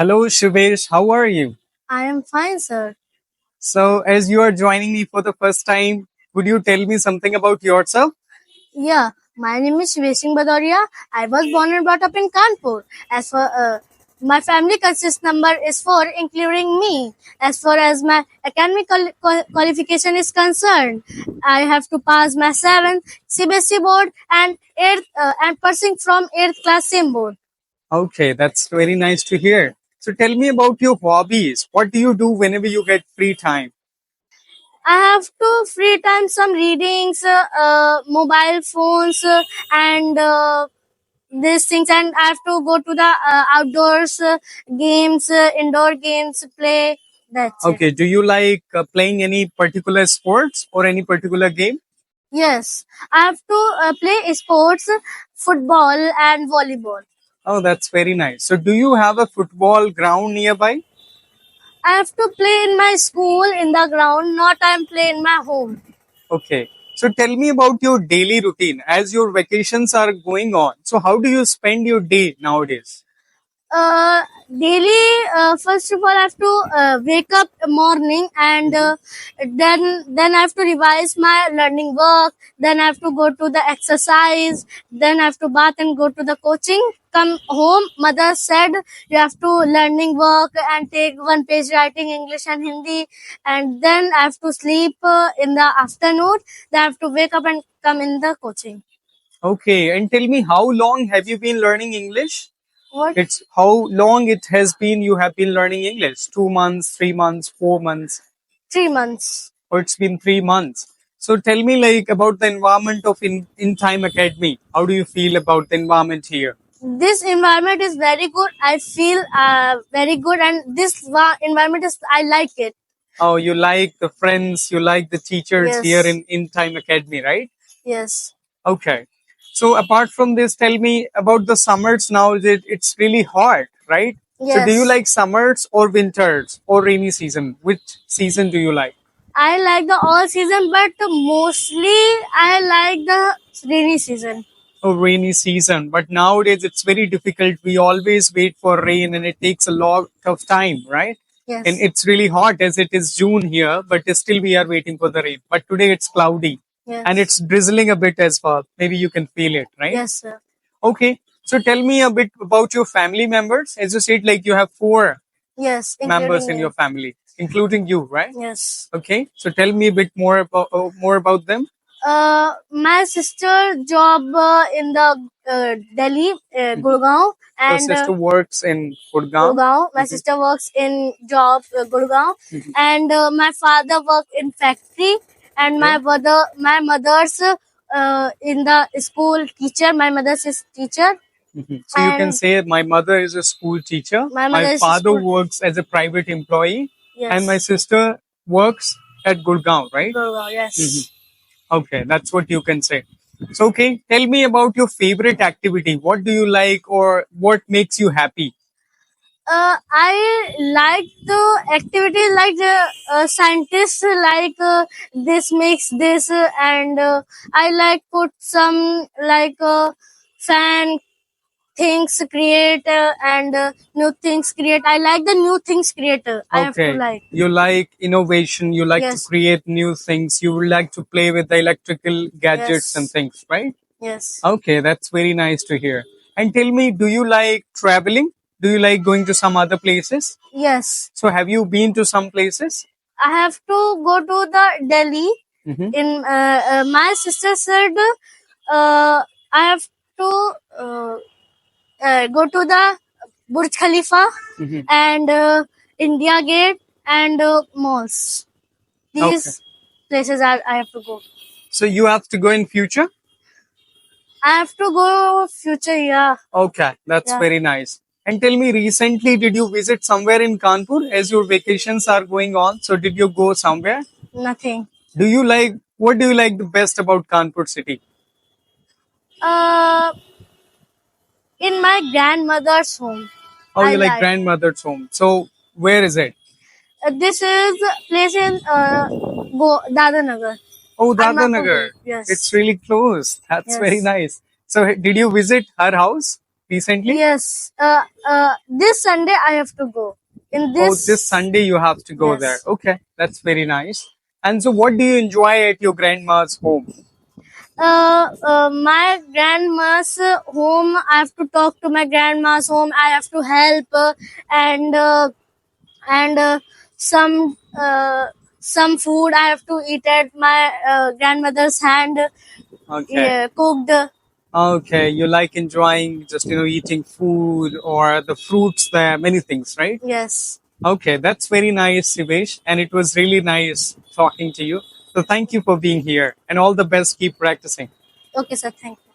Hello, Shivesh. How are you? I am fine, sir. So, as you are joining me for the first time, would you tell me something about yourself? Yeah, my name is Shivesing Badoria. I was born and brought up in Kanpur. As for my family consists number is four, including me. As far as my academic qualification is concerned, I have to pass my seventh CBSE board and eighth and passing from eighth class same board. Okay, that's very nice to hear. So, tell me about your hobbies. What do you do whenever you get free time? I have to free time some readings, mobile phones, and these things, and I have to go to the outdoors games, indoor games, play. That's it. Okay, do you like playing any particular sports or any particular game? Yes, I have to play sports, football and volleyball. Oh, that's very nice. So, do you have a football ground nearby? I have to play in my school in the ground, not I am play in my home. Okay. So, tell me about your daily routine as your vacations are going on. So, how do you spend your day nowadays? Daily, first of all I have to wake up morning, and then I have to revise my learning work, then I have to go to the exercise, then I have to bath and go to the coaching, come home, mother said you have to learning work and take one page writing English and Hindi, and then I have to sleep in the afternoon, then I have to wake up and come in the coaching. Okay, and tell me how long have you been learning English? What? It's how long it has been you have been learning English? 2 months, 3 months, 4 months, 3 months. or it's been 3 months. So tell me like about the environment of In Time Academy. How do you feel about the environment here? This environment is very good. I feel very good, and this environment is I like it. Oh, you like the friends, you like the teachers Yes. here in Time Academy, right? Yes. Okay. So apart from this, tell me about the summers now. It's really hot, right? So do you Yes. like summers or winters or rainy season? Which season do you like? I like the all season, but mostly I like the rainy season. Oh, rainy season. But nowadays it's very difficult. We always wait for rain and it takes a lot of time, right? Yes. And it's really hot as it is June here, but still we are waiting for the rain. But today it's cloudy Yes. and it's drizzling a bit as well. Maybe you can feel it, right? Yes, sir. Okay. So tell me a bit about your family members. As you said, like you have four Yes. members in me. your family, including you, right? Yes. Okay. So tell me a bit more about them. My sister job in the Delhi, Gurgaon, Your and sister works in Gurgaon. Gurgaon. My sister works in job Gurgaon, and my father work in factory, and my mother's in the school teacher. My mother's is teacher. So you can And say my mother is a school teacher. my mother My is father school. works as a private employee, Yes. and my sister works at Gurgaon, right? Gurgaon. Yes. Okay, that's what you can say. So, okay, tell me about your favorite activity. What do you like, or what makes you happy? I like the activity like scientists like this makes this and I like put some like fan things create and new things create. I like the new things creator. I have to Okay, like. you like innovation. You like to Yes. create new things. You would like to play with the electrical gadgets and Yes. things, right? Yes. Okay, that's very nice to hear. And tell me, do you like traveling? Do you like going to some other places? Yes. So, have you been to some places? I have to go to the Delhi. Mhm. In my sister said I have to go to the Burj Khalifa Mhm. and India Gate and malls. These places I have to go. So, you have to go in future? I have to go future, yeah. Okay, that's Yeah. very nice. And tell me, recently, did you visit somewhere in Kanpur as your vacations are going on? So, did you go somewhere? Nothing. What do you like the best about Kanpur city? Uh, in my grandmother's home. Oh, I you like like. grandmother's home. So, where is it? This is place in Dadanagar. Oh, Almapur Dadanagar. Gate. Yes. It's really close. That's very Yes. nice. So, did you visit her house? recently? Yes. This Sunday I have to go. In Oh, this. this Sunday you have to go Yes. there. Okay, that's very nice. And so, what do you enjoy at your grandma's home? My grandma's home. I have to talk to my grandma's home. I have to help and some food I have to eat at my grandmother's hand. Okay. Yeah, cooked. Okay, you like enjoying just eating food or the fruits there, many things, right? Yes. Okay, that's very nice, Sivesh, and it was really nice talking to you. So thank you for being here, and all the best. Keep practicing. Okay, sir. Thank you.